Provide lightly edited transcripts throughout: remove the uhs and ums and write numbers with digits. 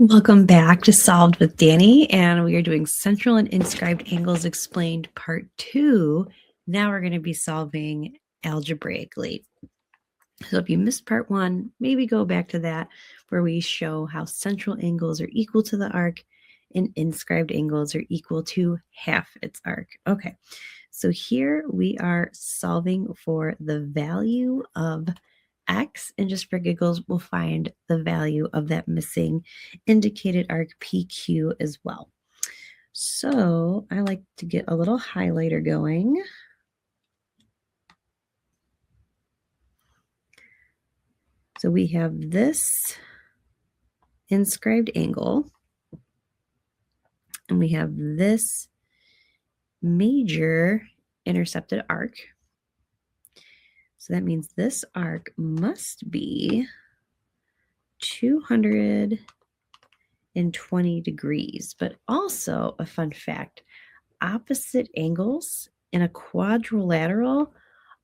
Welcome back to Solved with Danny, and we are doing central and inscribed angles explained part 2. Now we're going to be solving algebraically. So if you missed part 1, maybe go back to that where we show how central angles are equal to the arc and inscribed angles are equal to half its arc. Okay, so here we are solving for the value of x, and just for giggles, we'll find the value of that missing indicated arc PQ as well. So I like to get a little highlighter going. So we have this inscribed angle, and we have this major intercepted arc. So that means this arc must be 220 degrees. But also, a fun fact, opposite angles in a quadrilateral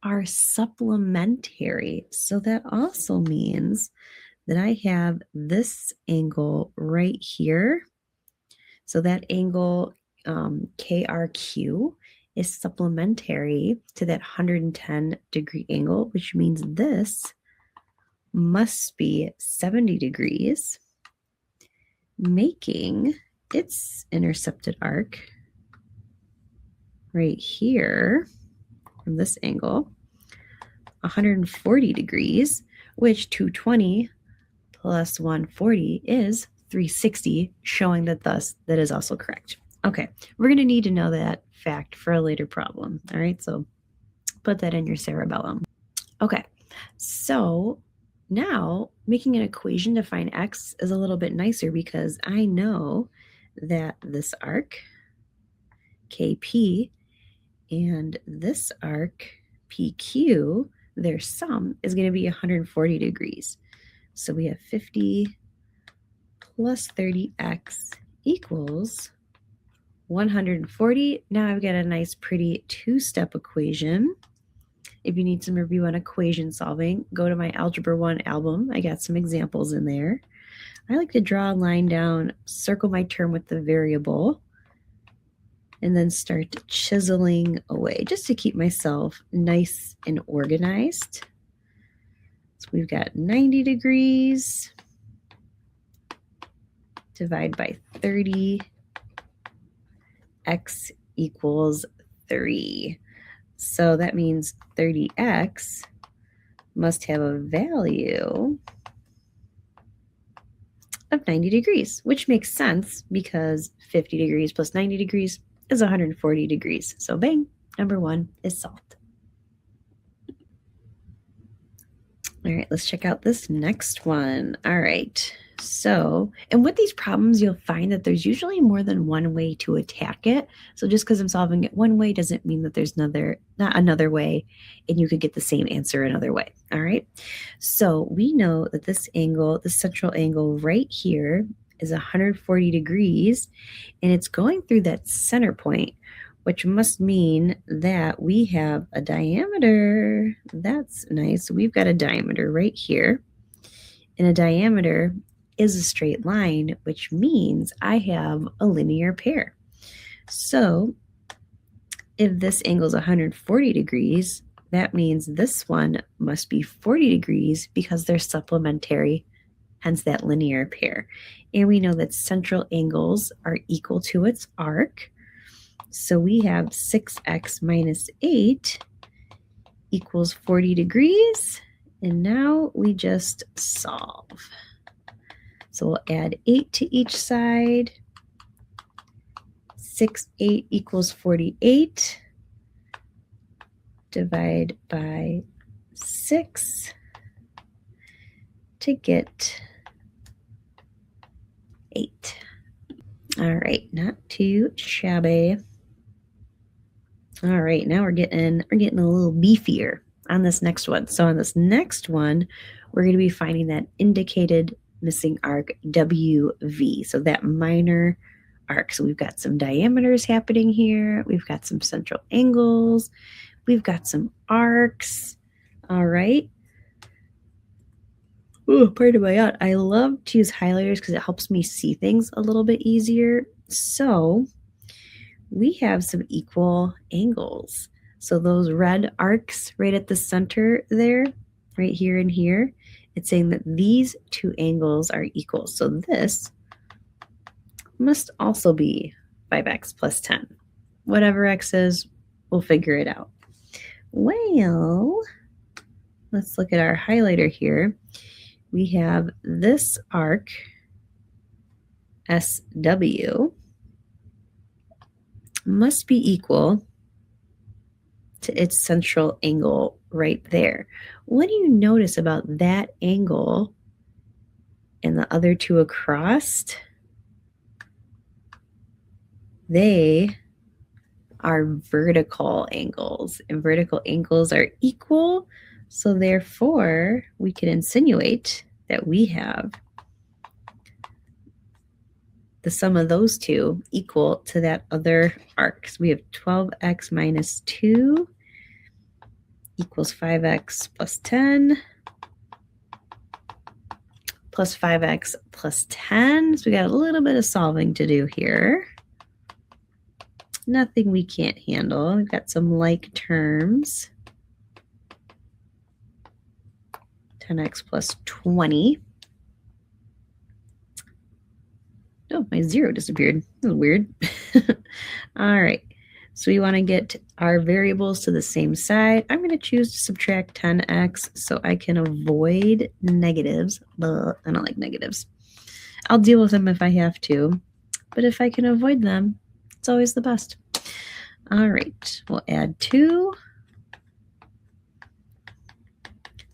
are supplementary. So that also means that I have this angle right here. So that angle KRQ is supplementary to that 110 degree angle, which means this must be 70 degrees, making its intercepted arc right here from this angle 140 degrees, which 220 plus 140 is 360, showing that thus that is also correct. Okay, we're going to need to know that fact for a later problem. All right, so put that in your cerebellum. Okay, so now making an equation to find x is a little bit nicer because I know that this arc, KP, and this arc, PQ, their sum is going to be 140 degrees. So we have 50 plus 30x equals 140. Now I've got a nice pretty two-step equation. If you need some review on equation solving, go to my Algebra 1 album. I got some examples in there. I like to draw a line down, circle my term with the variable, and then start chiseling away just to keep myself nice and organized. So we've got 90 degrees. Divide by 30. X equals 3. So that means 30x must have a value of 90 degrees, which makes sense because 50 degrees plus 90 degrees is 140 degrees. So bang, number 1 is solved. All right, let's check out this next one. All right. So, and with these problems, you'll find that there's usually more than one way to attack it. So just because I'm solving it one way doesn't mean that there's not another way, and you could get the same answer another way. All right. So we know that this angle, the central angle right here, is 140 degrees, and it's going through that center point, which must mean that we have a diameter. That's nice. We've got a diameter right here, and a diameter is a straight line, which means I have a linear pair. So if this angle is 140 degrees, that means this one must be 40 degrees because they're supplementary, hence that linear pair. And we know that central angles are equal to its arc. So we have 6x minus 8 equals 40 degrees. And now we just solve. So we'll add 8 to each side. 6, 8 equals 48. Divide by 6 to get 8. All right, not too shabby. All right, now we're getting a little beefier on this next one. So on this next one, we're going to be finding that indicated missing arc WV, so that minor arc. So we've got some diameters happening here. We've got some central angles. We've got some arcs. All right. Oh, pardon my yawn. I love to use highlighters because it helps me see things a little bit easier. So we have some equal angles. So those red arcs right at the center there, right here and here, it's saying that these two angles are equal. So this must also be 5x plus 10. Whatever x is, we'll figure it out. Well, let's look at our highlighter here. We have this arc, SW, must be equal to its central angle right there. What do you notice about that angle and the other two across? They are vertical angles, and vertical angles are equal. So therefore, we can insinuate that we have the sum of those two equal to that other arc. So we have 12x minus 2 equals 5x plus 10 plus 5x plus 10. So we got a little bit of solving to do here. Nothing we can't handle. We've got some like terms. 10x plus 20. Oh, my 0 disappeared. That was weird. All right. So we want to get our variables to the same side. I'm going to choose to subtract 10x so I can avoid negatives. But I don't like negatives. I'll deal with them if I have to. But if I can avoid them, it's always the best. All right. We'll add 2.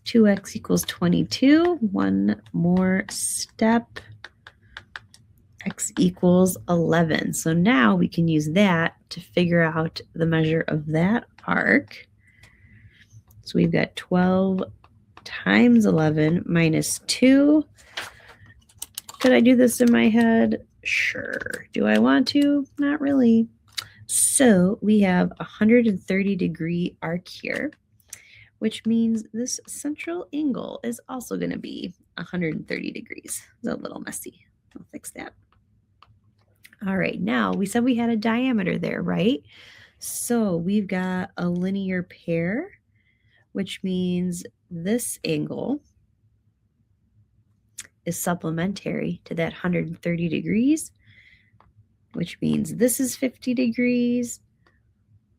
2x equals 22. One more step. X equals 11. So now we can use that to figure out the measure of that arc. So we've got 12 times 11 minus 2. Could I do this in my head? Sure. Do I want to? Not really. So we have a 130-degree arc here, which means this central angle is also going to be 130 degrees. It's a little messy. I'll fix that. All right, now we said we had a diameter there, right? So we've got a linear pair, which means this angle is supplementary to that 130 degrees, which means this is 50 degrees,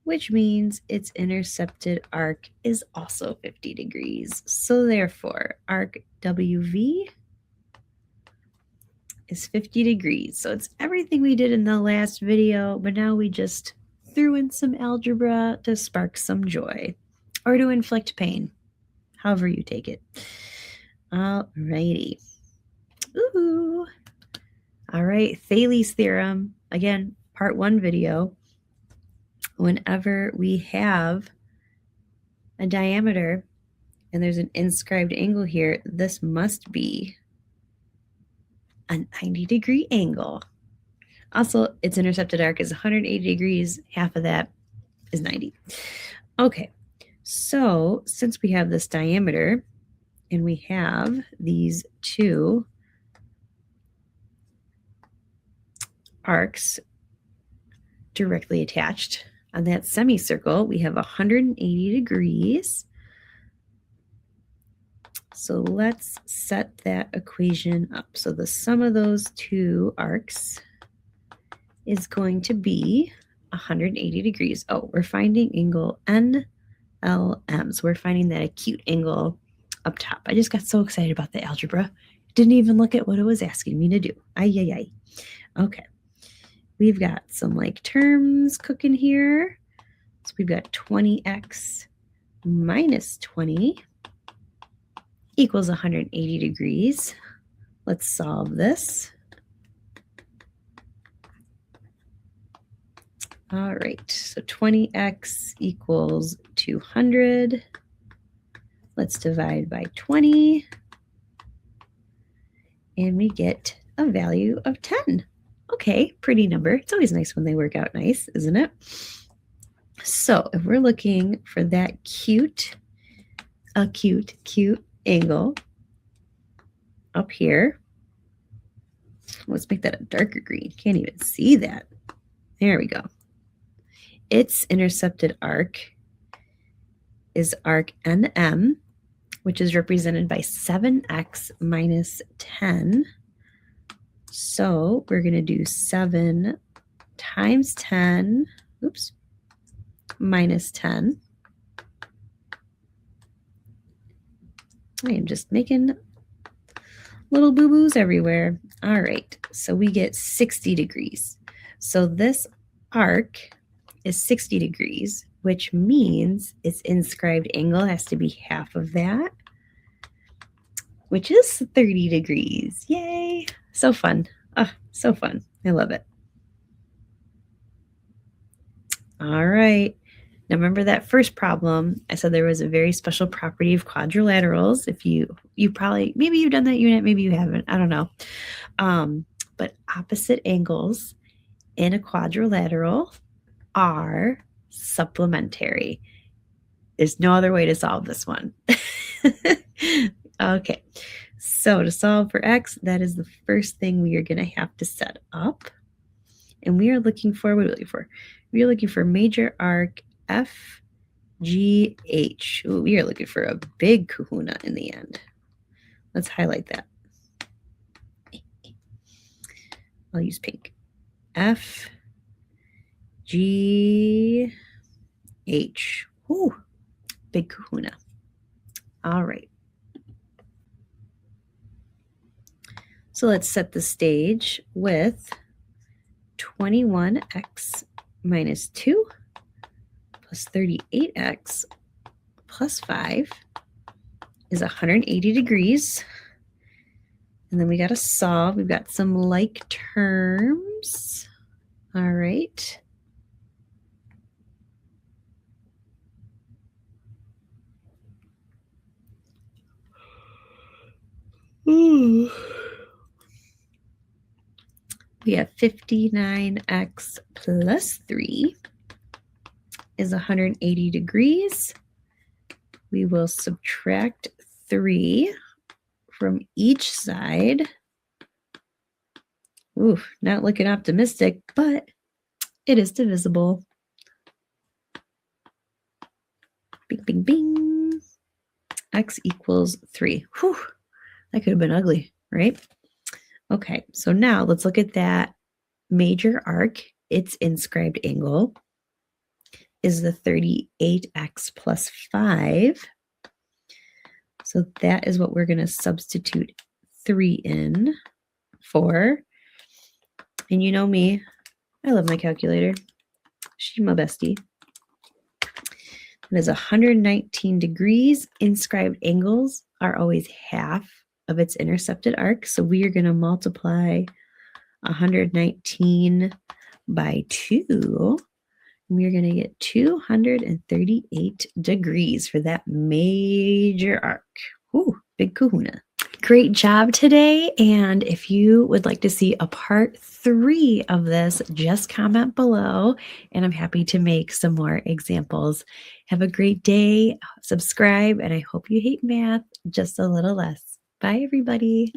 which means its intercepted arc is also 50 degrees. So therefore, arc WV is 50 degrees. So it's everything we did in the last video, but now we just threw in some algebra to spark some joy or to inflict pain, however you take it. All righty. Ooh. All right, Thales theorem, again, part 1 video. Whenever we have a diameter and there's an inscribed angle here, this must be a 90-degree angle. Also, its intercepted arc is 180 degrees. Half of that is 90. Okay, so since we have this diameter and we have these two arcs directly attached on that semicircle, we have 180 degrees. So let's set that equation up. So the sum of those two arcs is going to be 180 degrees. Oh, we're finding angle NLM. So we're finding that acute angle up top. I just got so excited about the algebra. Didn't even look at what it was asking me to do. Ay, ay, ay. Okay. We've got some like terms cooking here. So we've got 20x minus 20 equals 180 degrees. Let's solve this. All right, so 20x equals 200. Let's divide by 20. And we get a value of 10. Okay, pretty number. It's always nice when they work out nice, isn't it? So if we're looking for that cute angle, up here. Let's make that a darker green. Can't even see that. There we go. Its intercepted arc is arc NM, which is represented by 7x minus 10. So we're going to do 7 times 10, minus 10. I am just making little boo-boos everywhere. All right, so we get 60 degrees. So this arc is 60 degrees, which means its inscribed angle has to be half of that, which is 30 degrees. Yay! So fun. Oh, so fun. I love it. All right. Now remember that first problem, I said there was a very special property of quadrilaterals. If you probably, maybe you've done that unit, maybe you haven't, I don't know. But opposite angles in a quadrilateral are supplementary. There's no other way to solve this one. Okay, so to solve for x, that is the first thing we are going to have to set up. And we are looking for, what are we looking for? We are looking for major arc FGH. Ooh, we are looking for a big kahuna in the end. Let's highlight that. I'll use pink. FGH. Ooh, big kahuna. All right. So let's set the stage with 21x minus 2 plus 38x plus 5 is 180 degrees. And then we got to solve. We've got some like terms. All right. Ooh. We have 59x plus 3 is 180 degrees. We will subtract 3 from each side. Ooh, not looking optimistic, but it is divisible. Bing, bing, bing. X equals 3. Whew, that could have been ugly, right? Okay, so now let's look at that major arc. Its inscribed angle is the 38x plus 5. So that is what we're going to substitute 3 in for. And you know me, I love my calculator. She's my bestie. It is 119 degrees. Inscribed angles are always half of its intercepted arc. So we are going to multiply 119 by 2. We are going to get 238 degrees for that major arc. Ooh, big kahuna. Great job today. And if you would like to see a part 3 of this, just comment below and I'm happy to make some more examples. Have a great day. Subscribe, and I hope you hate math just a little less. Bye, everybody.